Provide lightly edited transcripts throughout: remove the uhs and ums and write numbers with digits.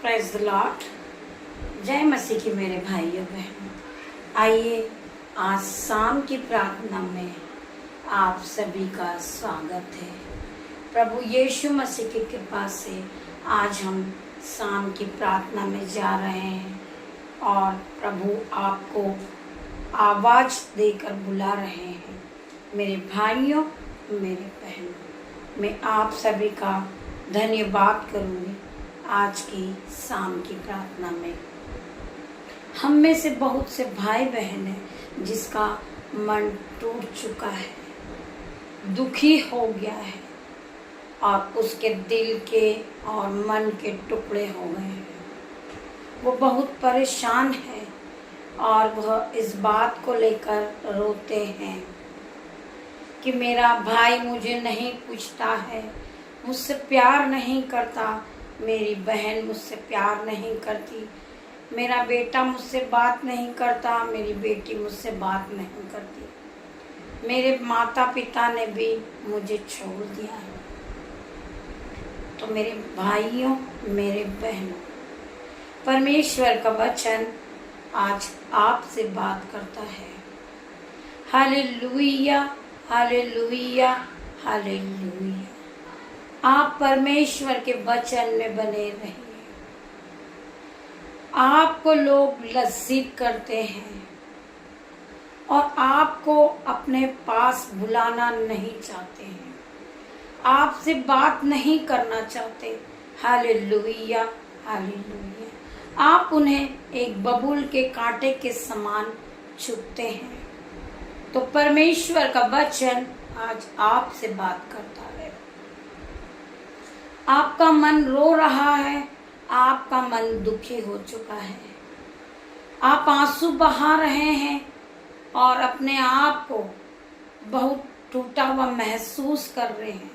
Praise the Lord. जय मसीह की मेरे भाइयों बहनों, आइए आज शाम की प्रार्थना में आप सभी का स्वागत है। प्रभु यीशु मसीह की कृपा से आज हम शाम की प्रार्थना में जा रहे हैं और प्रभु आपको आवाज देकर बुला रहे हैं। मेरे भाइयों, मेरे बहनों, मैं आप सभी का धन्यवाद करूँगी। आज की शाम की प्रार्थना में हम में से बहुत से भाई बहन हैं जिसका मन टूट चुका है, दुखी हो गया है और उसके दिल के और मन के टुकड़े हो गए हैं। वो बहुत परेशान है और वह इस बात को लेकर रोते हैं कि मेरा भाई मुझे नहीं पूछता है, मुझसे प्यार नहीं करता, मेरी बहन मुझसे प्यार नहीं करती, मेरा बेटा मुझसे बात नहीं करता, मेरी बेटी मुझसे बात नहीं करती, मेरे माता पिता ने भी मुझे छोड़ दिया है। तो मेरे भाइयों, मेरे बहनों, परमेश्वर का वचन आज आपसे बात करता है। Hallelujah, hallelujah, hallelujah. आप परमेश्वर के वचन में बने रहिए। आपको लोग लज्जित करते हैं और आपको अपने पास बुलाना नहीं चाहते हैं, आपसे बात नहीं करना चाहते। Hallelujah, hallelujah. आप उन्हें एक बबूल के कांटे के समान चुभते हैं। तो परमेश्वर का वचन आज आपसे बात करता है। आपका मन रो रहा है, आपका मन दुखी हो चुका है, आप आंसू बहा रहे हैं और अपने आप को बहुत टूटा हुआ महसूस कर रहे हैं।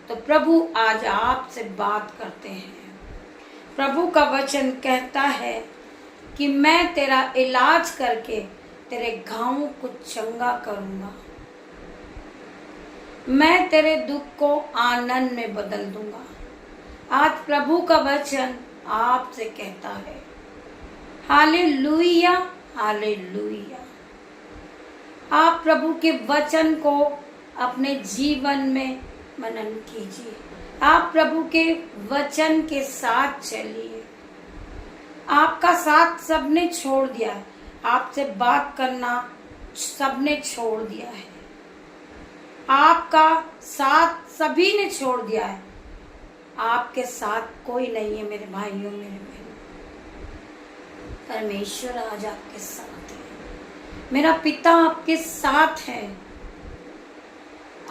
तो प्रभु आज आपसे बात करते हैं। प्रभु का वचन कहता है कि मैं तेरा इलाज करके तेरे घावों को चंगा करूंगा, मैं तेरे दुख को आनंद में बदल दूंगा। आज प्रभु का वचन आपसे कहता है। Hallelujah, hallelujah. आप प्रभु के वचन को अपने जीवन में मनन कीजिए। आप प्रभु के वचन के साथ चलिए। आपका साथ सबने छोड़ दिया है, आपसे बात करना सबने छोड़ दिया है, आपका साथ सभी ने छोड़ दिया है। आपके साथ कोई नहीं है मेरे भाइयों, मेरे बहनों। परमेश्वर आज आपके साथ है, मेरा पिता आपके साथ है।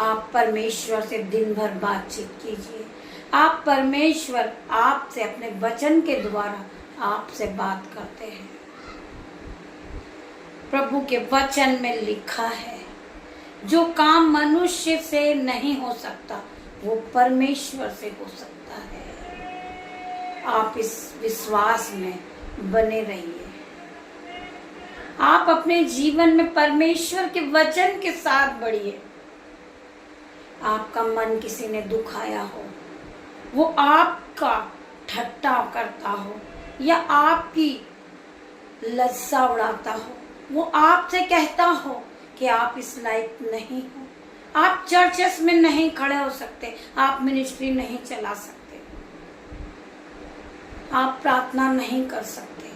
आप परमेश्वर से दिन भर बातचीत कीजिए। आप परमेश्वर आपसे अपने वचन के द्वारा आपसे बात करते हैं। प्रभु के वचन में लिखा है, जो काम मनुष्य से नहीं हो सकता वो परमेश्वर से हो सकता है। आप इस विश्वास में बने रहिए। आप अपने जीवन में परमेश्वर के वचन के साथ बढ़िए। आपका मन किसी ने दुखाया हो, वो आपका ठट्टा करता हो या आपकी लज्जा उड़ाता हो, वो आपसे कहता हो कि आप इस लायक नहीं हो, आप चर्चेस में नहीं खड़े हो सकते, आप मिनिस्ट्री नहीं चला सकते, आप प्रार्थना नहीं कर सकते,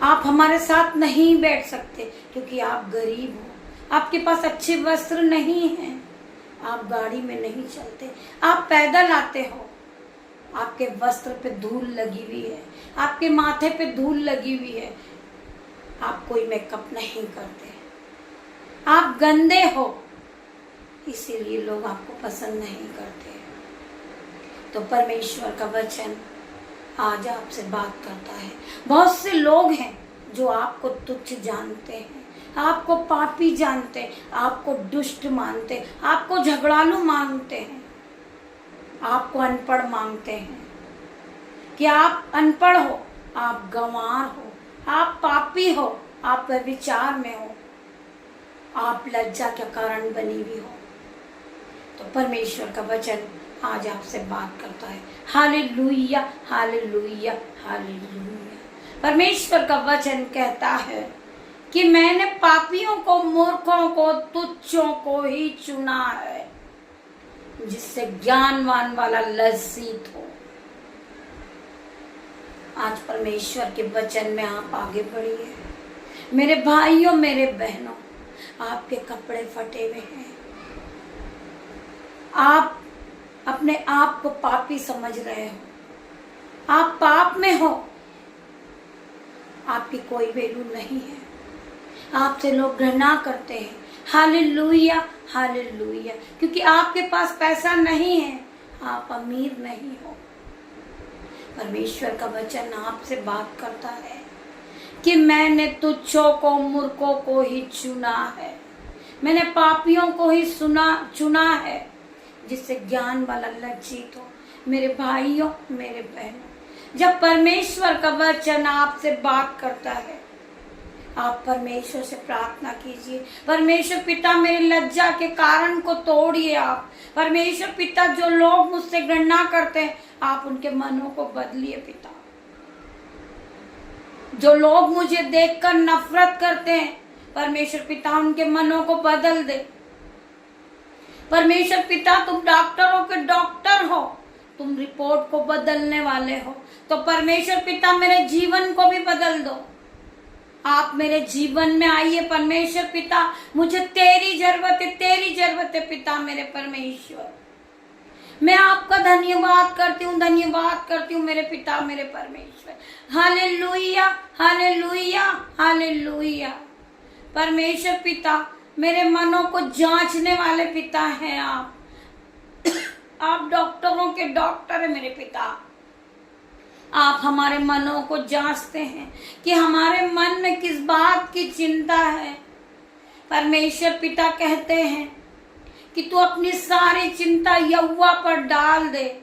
आप हमारे साथ नहीं बैठ सकते क्योंकि आप गरीब हो, आपके पास अच्छे वस्त्र नहीं हैं, आप गाड़ी में नहीं चलते, आप पैदल आते हो, आपके वस्त्र पे धूल लगी हुई है, आपके माथे पे धूल लगी हुई है, आप कोई मेकअप नहीं करते, आप गंदे हो, इसीलिए लोग आपको पसंद नहीं करते। तो परमेश्वर का वचन आज आपसे बात करता है। बहुत से लोग हैं जो आपको तुच्छ जानते हैं, आपको पापी जानते हैं, आपको दुष्ट मानते हैं, आपको झगड़ालू मानते हैं, आपको अनपढ़ मानते हैं कि आप अनपढ़ हो, आप गंवार हो, आप पापी हो, आप व्यभिचार में हो, आप लज्जा के कारण बनी हुई हो। तो परमेश्वर का वचन आज आपसे बात करता है। Hallelujah, hallelujah, hallelujah. परमेश्वर का वचन कहता है कि मैंने पापियों को, मूर्खों को, तुच्छों को ही चुना है, जिससे ज्ञानवान वाला लज्जित हो। आज परमेश्वर के वचन में आप आगे बढ़िए। मेरे भाइयों, मेरे बहनों, आपके कपड़े फटे हुए हैं, आप अपने आप को पापी समझ रहे हो, आप पाप में हो, आपकी कोई वैल्यू नहीं है, आपसे लोग घृणा करते हैं। Hallelujah, hallelujah. क्योंकि आपके पास पैसा नहीं है, आप अमीर नहीं हो। परमेश्वर का वचन आपसे बात करता है कि मैंने तुच्छों को, मूर्खों को ही चुना है, मैंने पापियों को ही चुना है, जिससे ज्ञान वाला लज्जित हो। मेरे भाइयों, मेरे बहनों, जब परमेश्वर का वचन आपसे बात करता है, आप परमेश्वर से प्रार्थना कीजिए, परमेश्वर पिता मेरी लज्जा के कारण को तोड़िए। आप परमेश्वर पिता, जो लोग मुझसे घृणा करते हैं, आप उनके मनों को बदलिए पिता। जो लोग मुझे देखकर नफरत करते हैं, परमेश्वर पिता उनके मनों को बदल दे। परमेश्वर पिता, तुम डॉक्टरों के डॉक्टर हो, तुम रिपोर्ट को बदलने वाले हो, तो परमेश्वर पिता मेरे जीवन को भी बदल दो। आप मेरे जीवन में आइए परमेश्वर पिता, मुझे तेरी जरूरत है पिता मेरे परमेश्वर। मैं आपका धन्यवाद करती हूँ मेरे पिता मेरे परमेश्वर। Hallelujah, hallelujah, hallelujah. परमेश्वर पिता, मेरे मनों को जांचने वाले पिता हैं आप। आप डॉक्टरों के डॉक्टर है मेरे पिता। आप हमारे मनों को जांचते हैं कि हमारे मन में किस बात की चिंता है। परमेश्वर पिता कहते हैं कि तू अपनी सारी चिंता यहोवा पर डाल दे,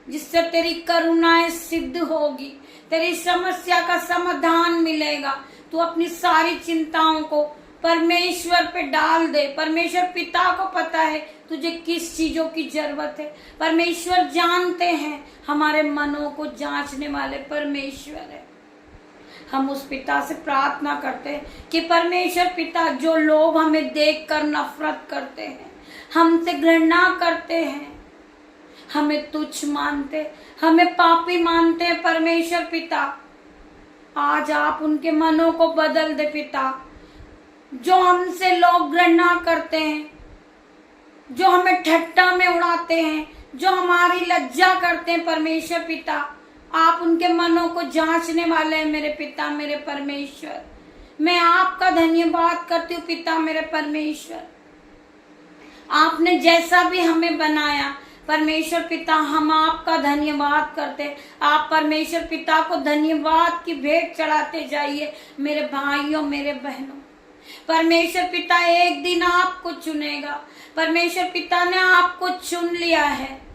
जिससे तेरी करुणाएं सिद्ध होगी, तेरी समस्या का समाधान मिलेगा। तू अपनी सारी चिंताओं को परमेश्वर पे डाल दे। परमेश्वर पिता को पता है तुझे किस चीजों की जरूरत है। परमेश्वर जानते हैं, हमारे मनों को जांचने वाले परमेश्वर है। हम उस पिता से प्रार्थना करते हैं कि परमेश्वर पिता, जो लोग हमें देखकर नफरत करते हैं, हमसे घृणा करते हैं, हमें तुच्छ मानते, हमें पापी मानते हैं, परमेश्वर पिता आज आप उनके मनों को बदल दे पिता। जो हमसे लोग घृणा करते हैं, जो हमें ठट्टा में उड़ाते हैं, जो हमारी लज्जा करते हैं, परमेश्वर पिता आप उनके मनों को जांचने वाले हैं मेरे पिता मेरे परमेश्वर। मैं आपका धन्यवाद करती हूँ पिता मेरे परमेश्वर। आपने जैसा भी हमें बनाया परमेश्वर पिता, हम आपका धन्यवाद करते। आप परमेश्वर पिता को धन्यवाद की भेंट चढ़ाते जाइए मेरे भाइयों मेरे बहनों। परमेश्वर पिता एक दिन आपको चुनेगा। परमेश्वर पिता ने आपको चुन लिया है।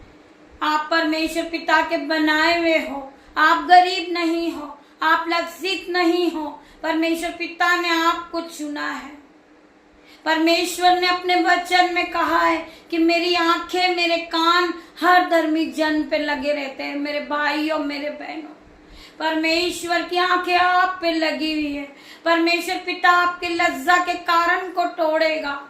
आप परमेश्वर पिता के बनाए हुए हो। आप गरीब नहीं हो, आप लज्जित नहीं हो। परमेश्वर पिता ने आपको चुना है। परमेश्वर ने अपने वचन में कहा है कि मेरी आंखें मेरे कान हर धर्मी जन पे लगे रहते हैं। मेरे भाइयों मेरे बहनों, परमेश्वर की आंखें आप पे लगी हुई है। परमेश्वर पिता आपके लज्जा के कारण को तोड़ेगा।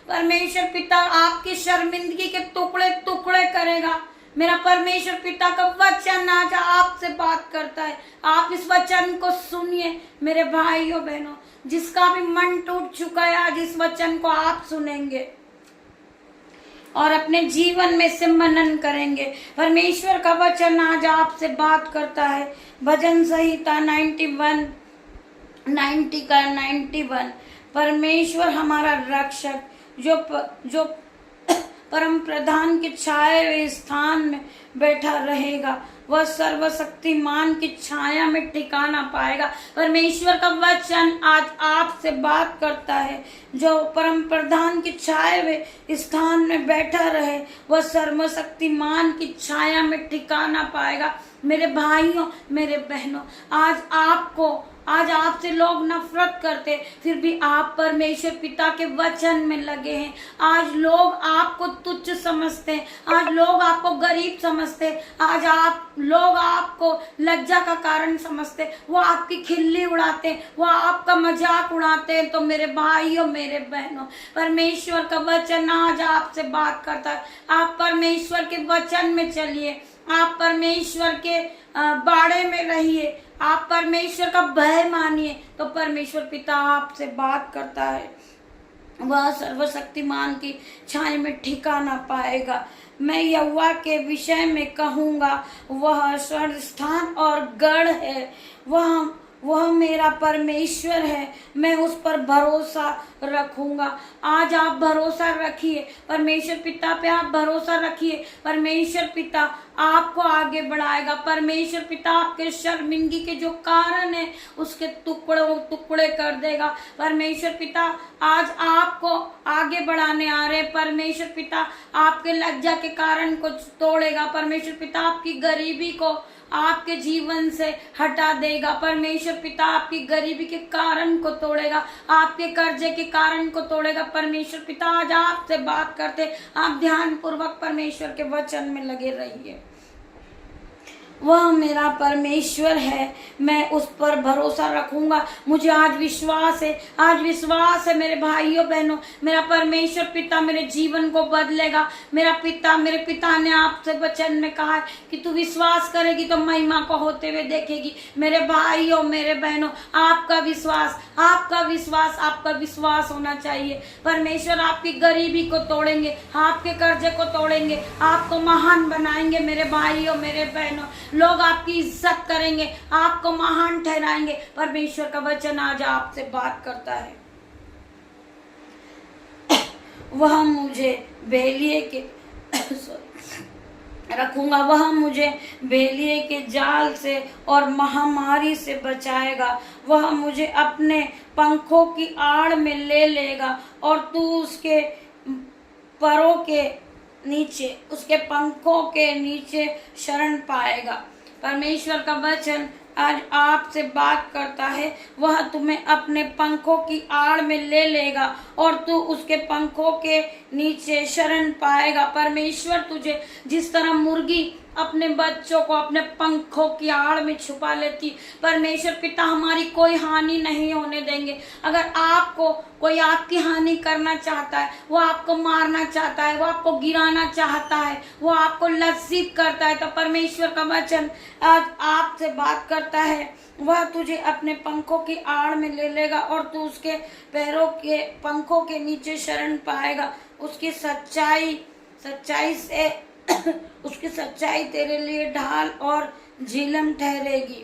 परमेश्वर पिता आपकी शर्मिंदगी के टुकड़े टुकड़े करेगा। मेरा परमेश्वर पिता का वचन आज आपसे बात करता है। आप इस वचन को सुनिए मेरे भाइयों बहनों। जिसका भी मन टूट चुका है, आज इस वचन को आप सुनेंगे और अपने जीवन में से मनन करेंगे। परमेश्वर का वचन आज आपसे बात करता है। भजन संहिता 91 परमेश्वर हमारा रक्षक, जो परम प्रधान के छाए हुए स्थान में बैठा रहेगा वह सर्वशक्तिमान की छाया में ठिकाना पाएगा। परमेश्वर का वचन आज आपसे बात करता है, जो परम प्रधान की छाया में स्थान में बैठा रहे वह सर्वशक्तिमान की छाया में ठिकाना पाएगा। मेरे भाइयों, मेरे बहनों, आज आपसे लोग नफरत करते, फिर भी आप परमेश्वर पिता के वचन में लगे हैं। आज लोग आपको तुच्छ समझते हैं, आज लोग आपको गरीब समझते, आज लोग आपको लज्जा का कारण समझते, वो आपकी खिल्ली उड़ाते, वो आपका मजाक उड़ाते हैं। तो मेरे भाइयों, मेरे बहनों, परमेश्वर का वचन आज आपसे बात करता है। आप परमेश्वर के वचन में चलिए, आप परमेश्वर के बाड़े में रहिए, आप परमेश्वर का भय मानिए, तो परमेश्वर पिता आपसे बात करता है। वह सर्वशक्तिमान की छाया में ठिकाना पाएगा। मैं यहोवा के विषय में कहूँगा, वह स्वर्ग स्थान और गढ़ है, वह मेरा परमेश्वर है, मैं उस पर भरोसा रखूंगा। आज आप भरोसा रखिए, परमेश्वर पिता पे आप भरोसा रखिए। परमेश्वर पिता आपको आगे बढ़ाएगा। परमेश्वर पिता आपके शर्मिंदगी के जो कारण है उसके टुकड़े कर देगा। परमेश्वर पिता आज आपको आगे बढ़ाने आ रहे। परमेश्वर पिता आपके लज्जा के कारण को तोड़ेगा। परमेश्वर पिता आपकी गरीबी को आपके जीवन से हटा देगा। परमेश्वर पिता आपकी गरीबी के कारण को तोड़ेगा, आपके कर्जे के कारण को तोड़ेगा। परमेश्वर पिता आज आपसे बात करते, आप ध्यान पूर्वक परमेश्वर के वचन में लगे रहिए। वह मेरा परमेश्वर है, मैं उस पर भरोसा रखूंगा। मुझे आज विश्वास है मेरे भाइयों बहनों, मेरा परमेश्वर पिता मेरे जीवन को बदलेगा। मेरे पिता ने आपसे वचन में कहा है कि तू विश्वास करेगी तो महिमा को होते हुए देखेगी। मेरे भाइयों, मेरे बहनों, आपका विश्वास होना चाहिए। परमेश्वर आपकी गरीबी को तोड़ेंगे, आपके कर्जे को तोड़ेंगे, आपको महान बनाएंगे। मेरे भाइयों, मेरे बहनों, लोग आपकी इज्जत करेंगे, आपको महान ठहराएंगे। परमेश्वर का वचन आज आपसे बात करता है। वह मुझे बेलिए के रखूंगा, वह मुझे बेलिए के जाल से और महामारी से बचाएगा। वह मुझे अपने पंखों की आड़ में ले लेगा और तू उसके पंखों के नीचे शरण पाएगा। परमेश्वर का वचन आज आपसे बात करता है। वह तुम्हें अपने पंखों की आड़ में ले लेगा और तू उसके पंखों के नीचे शरण पाएगा। परमेश्वर तुझे जिस तरह मुर्गी अपने बच्चों को अपने पंखों की आड़ में छुपा लेती, परमेश्वर पिता हमारी कोई हानि नहीं होने देंगे। अगर आपको कोई आपकी हानि करना चाहता है, वो आपको मारना चाहता है, वो आपको गिराना चाहता है, वो आपको लज्जित करता है, तो परमेश्वर का वचन आज आपसे बात करता है। वह तुझे अपने पंखों की आड़ में ले लेगा और तू उसके पैरों के पंखों के नीचे शरण पाएगा। उसकी सच्चाई तेरे लिए ढाल और झिलम ठहरेगी।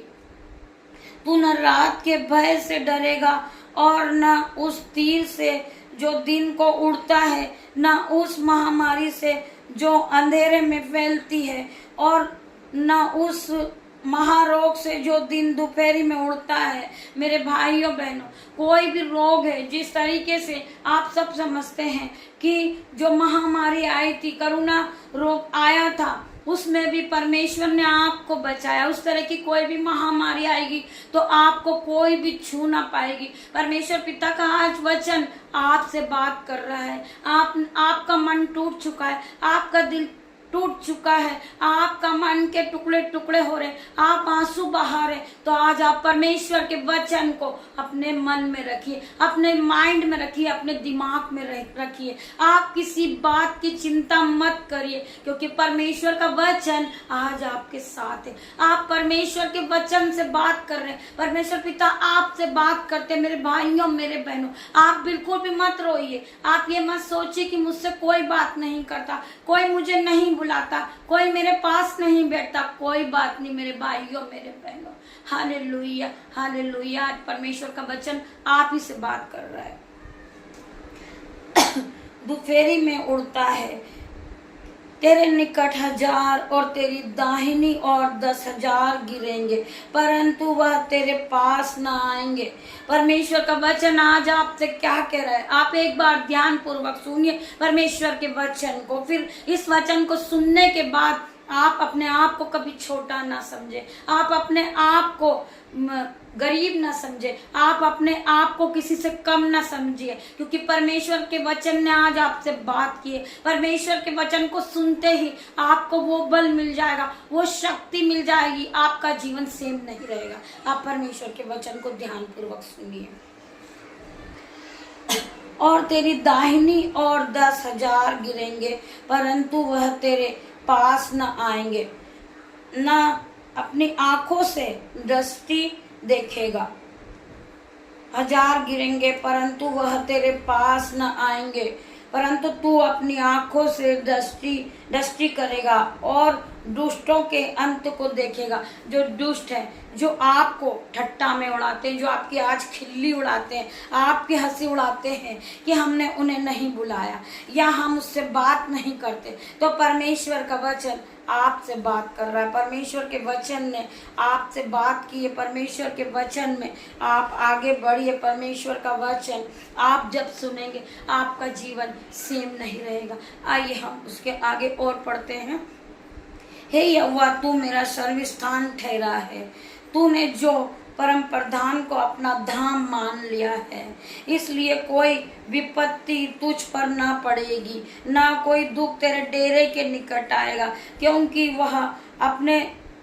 तू न रात के भय से डरेगा और न उस तीर से जो दिन को उड़ता है, न उस महामारी से जो अंधेरे में फैलती है, और न उस महारोग से जो दिन दोपहरी में उड़ता है। मेरे भाइयों बहनों, कोई भी रोग है, जिस तरीके से आप सब समझते हैं कि जो महामारी आई थी, कोरोना रोग आया था, उसमें भी परमेश्वर ने आपको बचाया। उस तरह की कोई भी महामारी आएगी तो आपको कोई भी छू ना पाएगी। परमेश्वर पिता का आज वचन आपसे बात कर रहा है। आपका मन टूट चुका है, आपका दिल टूट चुका है, आपका मन के टुकड़े टुकड़े हो रहे, आप आंसू बहा रहे, तो आज आप परमेश्वर के वचन को अपने मन में रखिए, अपने माइंड में रखिए, अपने दिमाग में रखिए। आप किसी बात की चिंता मत करिए, क्योंकि परमेश्वर का वचन आज आपके साथ है। आप परमेश्वर के वचन से बात कर रहे हैं, परमेश्वर पिता आपसे बात करते। मेरे भाइयों, मेरे बहनों, आप बिल्कुल भी मत रोइए। आप ये मत सोचिए कि मुझसे कोई बात नहीं करता, कोई मुझे नहीं बुलाता, कोई मेरे पास नहीं बैठता। कोई बात नहीं मेरे भाइयों, मेरे बहनों। Hallelujah, hallelujah. आज परमेश्वर का वचन आप ही से बात कर रहा है। दोपहरी में उड़ता है, तेरे निकट 1000 और तेरी दाहिनी ओर 10,000 गिरेंगे, परंतु वह तेरे पास न आएंगे। परमेश्वर का वचन आज आपसे क्या कह रहा है, आप एक बार ध्यान पूर्वक सुनिए परमेश्वर के वचन को। फिर इस वचन को सुनने के बाद आप अपने आप को कभी छोटा ना समझे, आप अपने आप को गरीब ना समझे, आप अपने आप को किसी से कम ना समझिए, क्योंकि परमेश्वर के वचन ने आज आपसे बात की है। परमेश्वर के वचन को सुनते ही आपको वो बल मिल जाएगा, वो शक्ति मिल जाएगी, आपका जीवन सेम नहीं रहेगा। आप परमेश्वर के वचन को ध्यान पूर्वक सुनिए। और तेरी दाहिनी ओर 10,000 गिरेंगे, परंतु वह तेरे पास न आएंगे, न अपनी आंखों से दृष्टि देखेगा। 1000 गिरेंगे परंतु वह तेरे पास न आएंगे, परंतु तू अपनी आंखों से दृष्टि करेगा और दुष्टों के अंत को देखेगा। जो दुष्ट है, जो आपको ठट्टा में उड़ाते हैं, जो आपकी आज खिल्ली उड़ाते हैं, आपकी हंसी उड़ाते हैं कि हमने उन्हें नहीं बुलाया या हम उससे बात नहीं करते, तो परमेश्वर का वचन आपसे बात कर रहा है। परमेश्वर के वचन ने आपसे बात की है। परमेश्वर के वचन में आप आगे बढ़िए। परमेश्वर का वचन आप जब सुनेंगे आपका जीवन सेम नहीं रहेगा। आइए हम उसके आगे और पढ़ते हैं। हे यहोवा, तू मेरा सर्वस्थान ठहरा है, तूने जो परम प्रधान को अपना धाम मान लिया है, इसलिए कोई विपत्ति तुझ पर ना पड़ेगी, ना कोई दुख तेरे डेरे के निकट आएगा, क्योंकि वह अपने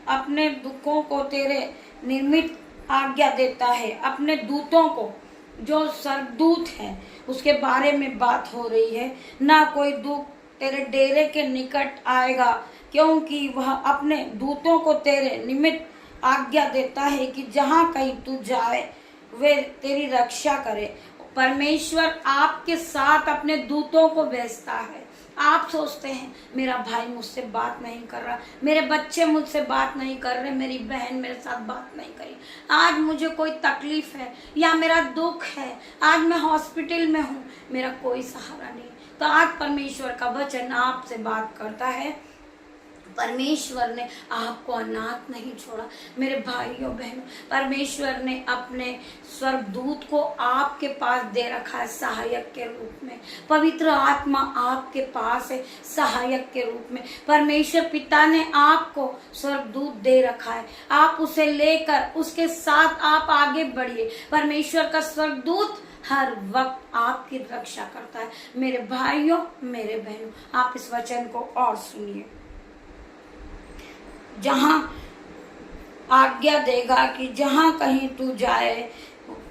अपने दुखों को तेरे निर्मित आज्ञा देता है। अपने दूतों को, जो सर्वदूत है उसके बारे में बात हो रही है, ना कोई दुख तेरे डेरे के निकट आएगा, क्योंकि वह अपने दूतों को तेरे निमित्त आज्ञा देता है कि जहां कहीं तू जाए वे तेरी रक्षा करे। परमेश्वर आपके साथ अपने दूतों को भेजता है। आप सोचते हैं मेरा भाई मुझसे बात नहीं कर रहा, मेरे बच्चे मुझसे बात नहीं कर रहे, मेरी बहन मेरे साथ बात नहीं करी, आज मुझे कोई तकलीफ है या मेरा दुख है, आज मैं हॉस्पिटल में हूँ, मेरा कोई सहारा नहीं। तो आज परमेश्वर का वचन आपसे बात करता है। परमेश्वर ने आपको अनाथ नहीं छोड़ा मेरे भाइयों बहनों। परमेश्वर ने अपने स्वर्गदूत को आपके पास दे रखा है सहायक के रूप में। पवित्र आत्मा आपके पास है सहायक के रूप में। परमेश्वर पिता ने आपको स्वर्गदूत दे रखा है, आप उसे लेकर उसके साथ आप आगे बढ़िए। परमेश्वर का स्वर्गदूत हर वक्त आपकी रक्षा करता है। मेरे भाइयों मेरे बहनों, आप इस वचन को और सुनिए। जहां आज्ञा देगा कि जहां कहीं तू जाए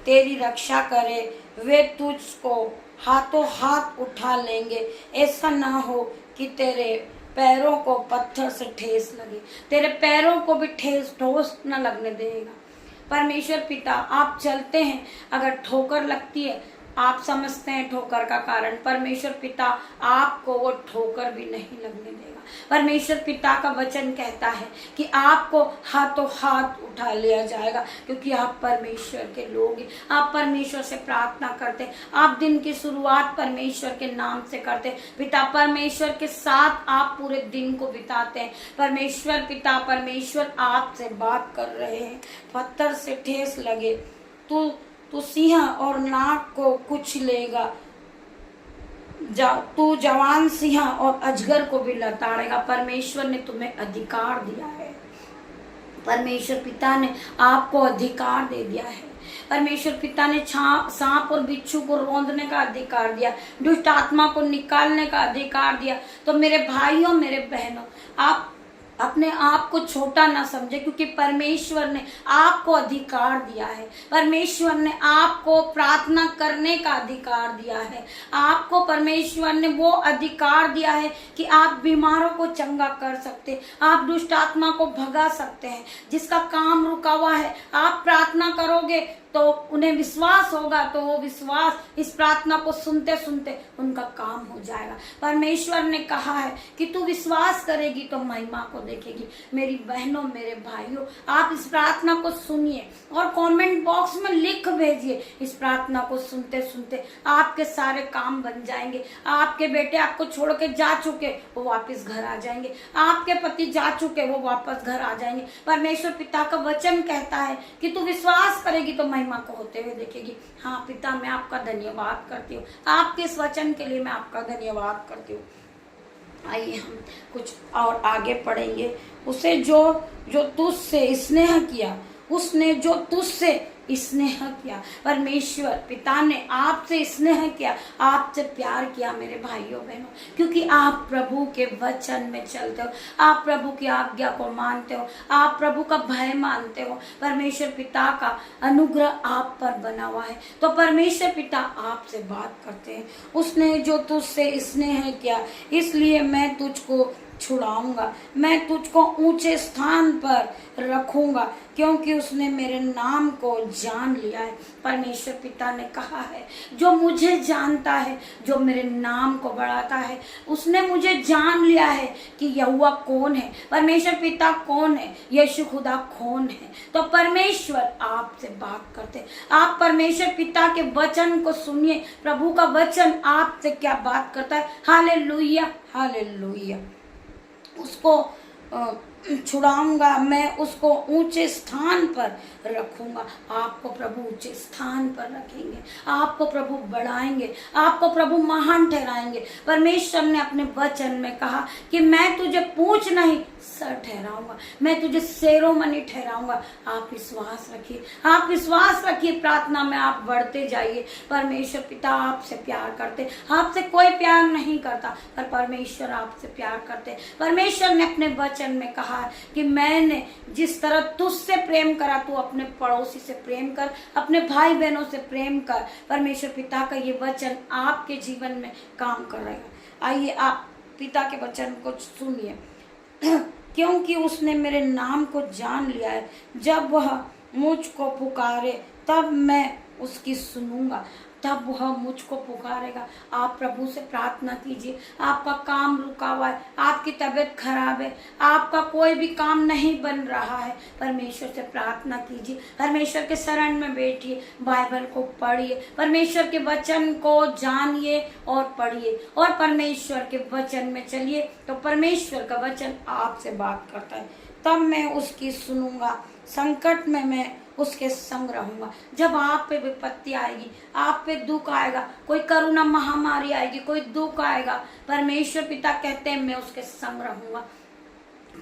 तेरी रक्षा करे, वे तुझको हाथों हाथ उठा लेंगे। ऐसा ना हो कि तेरे पैरों को पत्थर से ठेस लगे, तेरे पैरों को भी ठोस न लगने देगा। परमेश्वर पिता, आप चलते हैं, अगर ठोकर लगती है आप समझते हैं ठोकर का कारण, परमेश्वर पिता आपको वो ठोकर भी नहीं लगने देगा। परमेश्वर पिता का वचन कहता है कि आपको हाथों हाथ उठा लिया जाएगा, क्योंकि आप परमेश्वर के लोग हैं। आप परमेश्वर से प्रार्थना करते, आप दिन की शुरुआत परमेश्वर के नाम से करते। पिता परमेश्वर के साथ आप पूरे दिन को बिताते हैं। परमेश्वर पिता, परमेश्वर आपसे बात कर रहे हैं। पत्थर से ठेस लगे, तू सिंह और नाग को कुछ लेगा, तू जवान सिंह और अजगर को भी लताड़ेगा। परमेश्वर ने तुम्हें अधिकार दिया है, परमेश्वर पिता ने आपको अधिकार दे दिया है। परमेश्वर पिता ने सांप और बिच्छू को रौंदने का अधिकार दिया, दुष्ट आत्मा को निकालने का अधिकार दिया। तो मेरे भाइयों मेरे बहनों, आप अपने आप को छोटा ना समझे, क्योंकि परमेश्वर ने आपको अधिकार दिया है। परमेश्वर ने आपको प्रार्थना करने का अधिकार दिया है। आपको परमेश्वर ने वो अधिकार दिया है कि आप बीमारों को चंगा कर सकते, आप दुष्ट आत्मा को भगा सकते हैं। जिसका काम रुका हुआ है, आप प्रार्थना करोगे तो उन्हें विश्वास होगा, तो वो विश्वास इस प्रार्थना को सुनते सुनते उनका काम हो जाएगा। परमेश्वर ने कहा है कि तू विश्वास करेगी तो महिमा को देखेगी। मेरी बहनों, मेरे भाइयों, आप इस प्रार्थना को सुनिए और कमेंट बॉक्स में लिख भेजिए। इस प्रार्थना को सुनते सुनते आपके सारे काम बन जाएंगे। आपके बेटे आपको छोड़ के जा चुके, वो वापस घर आ जाएंगे। आपके पति जा चुके, वो वापस घर आ जाएंगे। परमेश्वर पिता का वचन कहता है कि तू विश्वास करेगी तो महिमा को होते हुए देखेगी। हाँ पिता, मैं आपका धन्यवाद करती हूँ, आपके इस वचन के लिए मैं आपका धन्यवाद करती हूँ। आइए हम कुछ और आगे पढ़ेंगे। उसे जो तुझसे स्नेह किया, उसने जो तुझसे स्नेह किया। परमेश्वर पिता ने आपसे स्नेह किया, आपसे प्यार किया मेरे भाइयों बहनों, क्योंकि आप प्रभु के वचन में चलते हो, आप प्रभु की आज्ञा को मानते हो, आप प्रभु का भय मानते हो। परमेश्वर पिता का अनुग्रह आप पर बना हुआ है, तो परमेश्वर पिता आपसे बात करते हैं। उसने जो तुझसे स्नेह किया, इसलिए मैं तुझको छुड़ाऊंगा, मैं तुझको ऊंचे स्थान पर रखूंगा, क्योंकि उसने मेरे नाम को जान लिया है। परमेश्वर पिता ने कहा है, जो मुझे जानता है, जो मेरे नाम को बढ़ाता है, उसने मुझे जान लिया है कि यहोवा कौन है, परमेश्वर पिता कौन है, यीशु खुदा कौन है। तो परमेश्वर आपसे बात करते, आप परमेश्वर पिता के वचन को सुनिए। प्रभु का वचन आपसे क्या बात करता है। Hallelujah, hallelujah. उसको छुड़ाऊंगा, मैं उसको ऊंचे स्थान पर रखूंगा। आपको प्रभु ऊंचे स्थान पर रखेंगे, आपको प्रभु बढ़ाएंगे, आपको प्रभु महान ठहराएंगे। परमेश्वर ने अपने वचन में कहा कि मैं तुझे पूंछ नहीं सर ठहराऊंगा, मैं तुझे शिरोमणि ठहराऊंगा। आप विश्वास रखिए, आप विश्वास रखिए, प्रार्थना में आप बढ़ते जाइए। परमेश्वर पिता आपसे प्यार करते, आपसे कोई प्यार नहीं करता, पर परमेश्वर आपसे प्यार करते। परमेश्वर ने अपने वचन में कहा कि मैंने जिस तरह तुझसे प्रेम करा, तू अपने पड़ोसी से प्रेम कर, अपने भाई बहनों से प्रेम कर। परमेश्वर पिता का ये वचन आपके जीवन में काम करेगा। आइए आप पिता के वचन को सुनिए। क्योंकि उसने मेरे नाम को जान लिया है, जब वह मुझको पुकारे तब मैं उसकी सुनूंगा, तब वह मुझको पुकारेगा। आप प्रभु से प्रार्थना कीजिए। आपका काम रुका हुआ है, आपकी तबीयत खराब है, आपका कोई भी काम नहीं बन रहा है, परमेश्वर से प्रार्थना कीजिए, परमेश्वर के शरण में बैठिए, बाइबल को पढ़िए, परमेश्वर के वचन को जानिए और पढ़िए और परमेश्वर के वचन में चलिए। तो परमेश्वर का वचन आपसे बात करता है, तब मैं उसकी सुनूंगा, संकट में मैं उसके संग रहूंगा। जब आप पे विपत्ति आएगी, आप पे दुख आएगा, कोई करुणा महामारी आएगी, कोई दुख आएगा, परमेश्वर पिता कहते हैं मैं उसके संग रहूंगा।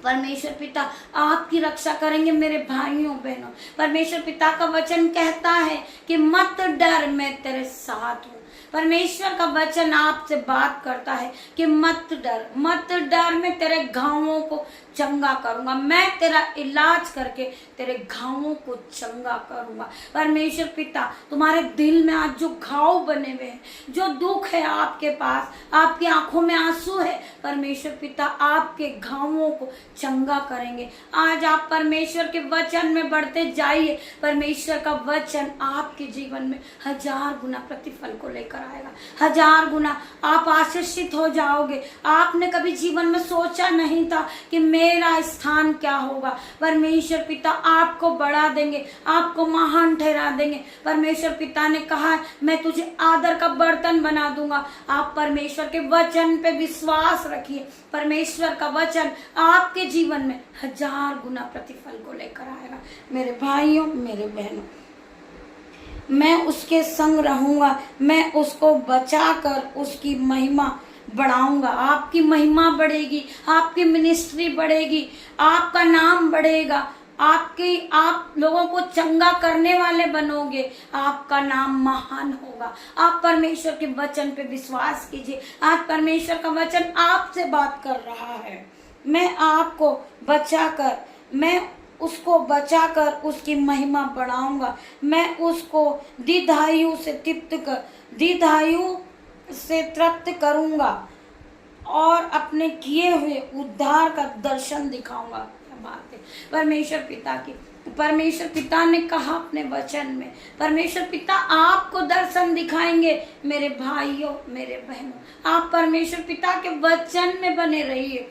परमेश्वर पिता आपकी रक्षा करेंगे मेरे भाइयों बहनों। परमेश्वर पिता का वचन कहता है कि मत डर, मैं तेरे साथ हूँ। परमेश्वर का वचन आपसे बात करता है कि मत डर, मत डर, मैं तेरे घावों को चंगा करूंगा, मैं तेरा इलाज करके तेरे घावों को चंगा करूंगा। परमेश्वर पिता तुम्हारे दिल में आज जो घाव बने हुए हैं, जो दुख है आपके पास, आपकी आंखों में आंसू है, परमेश्वर पिता आपके घावों को चंगा करेंगे। आज आप परमेश्वर के वचन में बढ़ते जाइए। परमेश्वर का वचन आपके जीवन में 1000 गुना प्रतिफल को लेकर आएगा, 1000 गुना आप आशीषित हो जाओगे। आपने कभी जीवन में सोचा नहीं था कि मेरा स्थान क्या होगा। परमेश्वर पिता आपको बढ़ा देंगे, आपको महान ठहरा देंगे। परमेश्वर पिता ने कहा मैं तुझे आदर का बर्तन बना दूंगा। आप परमेश्वर के वचन पे विश्वास रखिए। परमेश्वर का वचन आपके जीवन में 1000 गुना प्रतिफल को लेकर आएगा। मेरे भाइयों, मेरे बहनों, मैं उसके संग रहूंगा, मैं उसको बचाकर उसकी महिमा बढ़ाऊंगा। आपकी महिमा बढ़ेगी, आपकी मिनिस्ट्री बढ़ेगी, आपका नाम बढ़ेगा, आप लोगों को चंगा करने वाले बनोगे, आपका नाम महान होगा। आप परमेश्वर के वचन पे विश्वास कीजिए। आज परमेश्वर का वचन आपसे बात कर रहा है। मैं आपको बचाकर, मैं उसको बचाकर उसकी महिमा बढ़ाऊंगा। मैं उसको दीर्घायु से तृप्त करूंगा और अपने किए हुए उद्धार का दर्शन दिखाऊंगा। क्या बात है परमेश्वर पिता की। परमेश्वर पिता ने कहा अपने वचन में, परमेश्वर पिता आपको दर्शन दिखाएंगे। मेरे भाइयों, मेरे बहनों, आप परमेश्वर पिता के वचन में बने रहिए।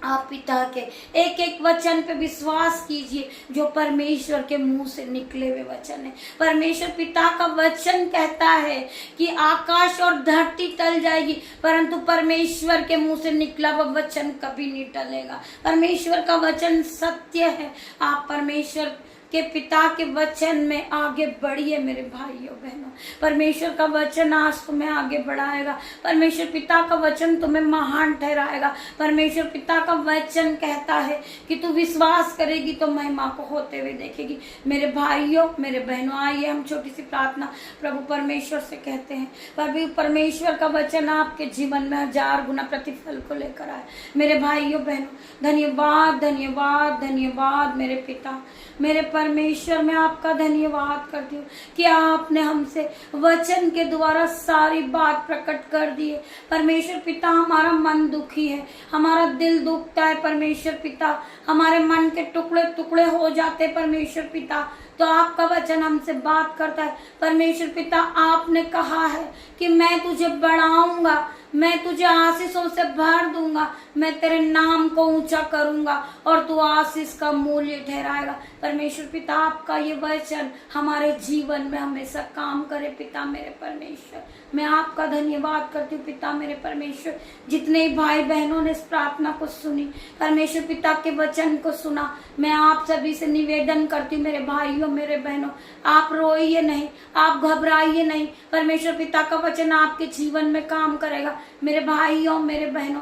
आप पिता के एक एक वचन पे विश्वास कीजिए जो परमेश्वर के मुंह से निकले हुए वचन है। परमेश्वर पिता का वचन कहता है कि आकाश और धरती टल जाएगी, परंतु परमेश्वर के मुंह से निकला हुआ वचन कभी नहीं टलेगा। परमेश्वर का वचन सत्य है। आप परमेश्वर के पिता के वचन में आगे बढ़िए मेरे भाइयों बहनों। परमेश्वर का वचन आज तुम्हें आगे बढ़ाएगा। परमेश्वर पिता का वचन तुम्हें महान ठहराएगा। परमेश्वर पिता का वचन कहता है कि तू विश्वास करेगी तो महिमा को होते हुए देखेगी। मेरे भाइयों मेरे बहनों, आइए हम छोटी सी प्रार्थना प्रभु परमेश्वर से कहते हैं। प्रभु परमेश्वर का वचन आपके जीवन में 1000 गुना प्रतिफल को लेकर आए। मेरे भाइयों बहनों, धन्यवाद धन्यवाद धन्यवाद मेरे पिता, मेरे परमेश्वर, मैं आपका धन्यवाद करती हूँ कि आपने हमसे वचन के द्वारा सारी बात प्रकट कर दी है। परमेश्वर पिता, हमारा मन दुखी है, हमारा दिल दुखता है। परमेश्वर पिता, हमारे मन के टुकड़े टुकड़े हो जाते। परमेश्वर पिता, तो आपका वचन हमसे बात करता है। परमेश्वर पिता, आपने कहा है कि मैं तुझे बढ़ाऊंगा, मैं तुझे आशीषों से भर दूंगा, मैं तेरे नाम को ऊंचा करूंगा और तू आशीष का मूल्य ठहराएगा। परमेश्वर पिता, आपका ये वचन हमारे जीवन में हमेशा काम करे। पिता मेरे परमेश्वर, मैं आपका धन्यवाद करती हूँ। पिता मेरे परमेश्वर, जितने भाई बहनों ने इस प्रार्थना को सुनी, परमेश्वर पिता के वचन को सुना, मैं आप सभी से निवेदन करती हूँ। मेरे भाइयों मेरे बहनों, आप रोइए नहीं, आप घबराइए नहीं। परमेश्वर पिता का वचन आपके जीवन में काम करेगा। मेरे भाइयों मेरे बहनों,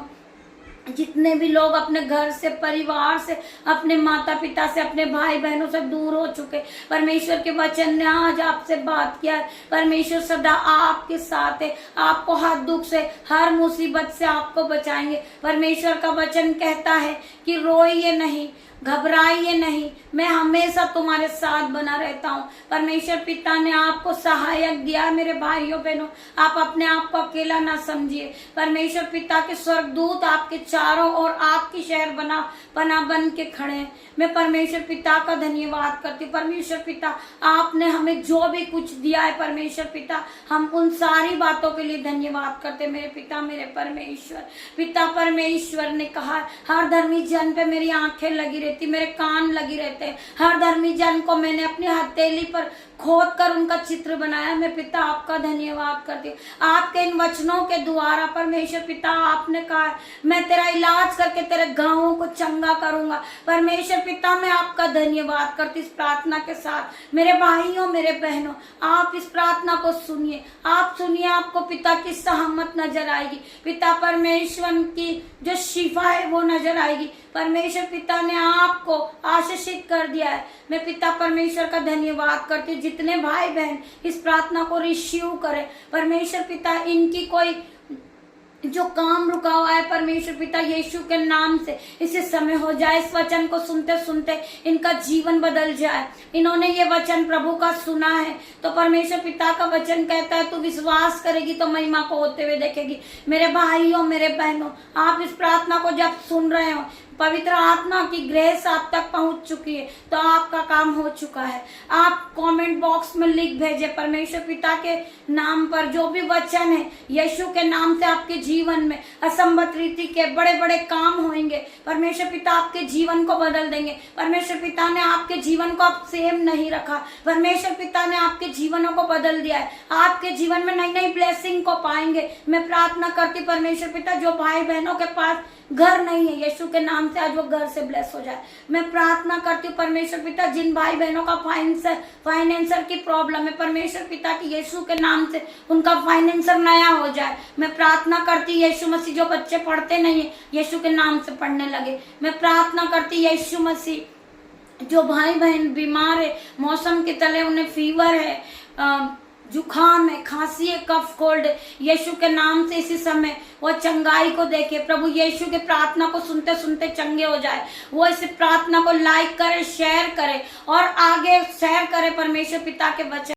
जितने भी लोग अपने घर से, परिवार से, अपने माता पिता से, अपने भाई बहनों से दूर हो चुके, परमेश्वर के वचन ने आज आपसे बात किया है। परमेश्वर सदा आपके साथ है, आपको हर दुख से, हर मुसीबत से आपको बचाएंगे। परमेश्वर का वचन कहता है कि रोइए नहीं, घबराइए नहीं, मैं हमेशा तुम्हारे साथ बना रहता हूँ। परमेश्वर पिता ने आपको सहायक दिया। मेरे भाइयों बहनों, आप अपने आप को अकेला ना समझिए। परमेश्वर पिता के स्वर्गदूत आपके चारों ओर आग की शहर बना बन के खड़े हैं। मैं परमेश्वर पिता का धन्यवाद करती हूँ। परमेश्वर पिता, आपने हमें जो भी कुछ दिया है, परमेश्वर पिता, हम उन सारी बातों के लिए धन्यवाद करते हैं। मेरे पिता मेरे परमेश्वर, पिता परमेश्वर ने कहा, हर धर्मी जन पे मेरी आंखें लगी रहती, मेरे कान लगी रहते हैं। हर धर्मी जन को मैंने अपनी हथेली पर खोद कर उनका चित्र बनाया। मैं पिता आपका धन्यवाद करती हूँ। आपके इन वचनों के द्वारा परमेश्वर पिता, आपने कहा मैं तेरा इलाज करके तेरे घावों को चंगा करूंगा। परमेश्वर पिता, मैं आपका धन्यवाद करती इस प्रार्थना के साथ। मेरे भाइयों मेरे बहनों, आप इस प्रार्थना को सुनिए, आप सुनिए, आपको पिता की सहमत नजर आएगी। पिता परमेश्वर की जो शिफा है वो नजर आएगी। परमेश्वर पिता ने आपको आशीषित कर दिया है। मैं पिता परमेश्वर का धन्यवाद करती हूँ। जितने भाई बहन इस प्रार्थना को रिसीव करें, परमेश्वर पिता इनकी कोई जो काम रुका हुआ है, परमेश्वर पिता यीशु के नाम से इसे समय हो जाए। इस वचन को सुनते सुनते इनका जीवन बदल जाए। इन्होंने ये वचन प्रभु का सुना है, तो परमेश्वर पिता का वचन कहता है तू विश्वास करेगी तो महिमा को होते हुए देखेगी। मेरे भाइयों मेरे बहनों, आप इस प्रार्थना को जब सुन रहे हो, पवित्र आत्मा की ग्रेस आप तक पहुंच चुकी है, तो आपका काम हो चुका है। आप कमेंट बॉक्स में लिख भेजे, परमेश्वर पिता के नाम पर जो भी वचन है, यीशु के नाम से आपके जीवन में असंभव रीति के बड़े बड़े काम होंगे। परमेश्वर पिता आपके जीवन को बदल देंगे। परमेश्वर पिता ने आपके जीवन को अब सेम नहीं रखा। परमेश्वर पिता ने आपके जीवनों को बदल दिया है। आपके जीवन में नई नई ब्लेसिंग को पाएंगे। मैं प्रार्थना करती परमेश्वर पिता, जो भाई बहनों के पास घर नहीं है, यीशु के नाम से आज वो घर से ब्लेस हो जाए। मैं प्रार्थना करती हूँ परमेश्वर पिता, जिन भाई बहनों का फाइनेंसर की प्रॉब्लम है, परमेश्वर पिता की यीशु के नाम से उनका फाइनेंसर नया हो जाए। मैं प्रार्थना करती यीशु मसीह, जो बच्चे पढ़ते नहीं है, यीशु के नाम से पढ़ने लगे। मैं प्रार्थना करती यीशु मसीह, जो भाई बहन बीमार है, मौसम के तले उन्हें फीवर है, जुखाम है, खांसी है, कफ कोल्ड, यीशु के नाम से इसी समय वो चंगाई को देखे। प्रभु यीशु के प्रार्थना को सुनते सुनते चंगे हो जाए। वो इस प्रार्थना को लाइक करे, शेयर करे और आगे शेयर करे परमेश्वर पिता के वचन।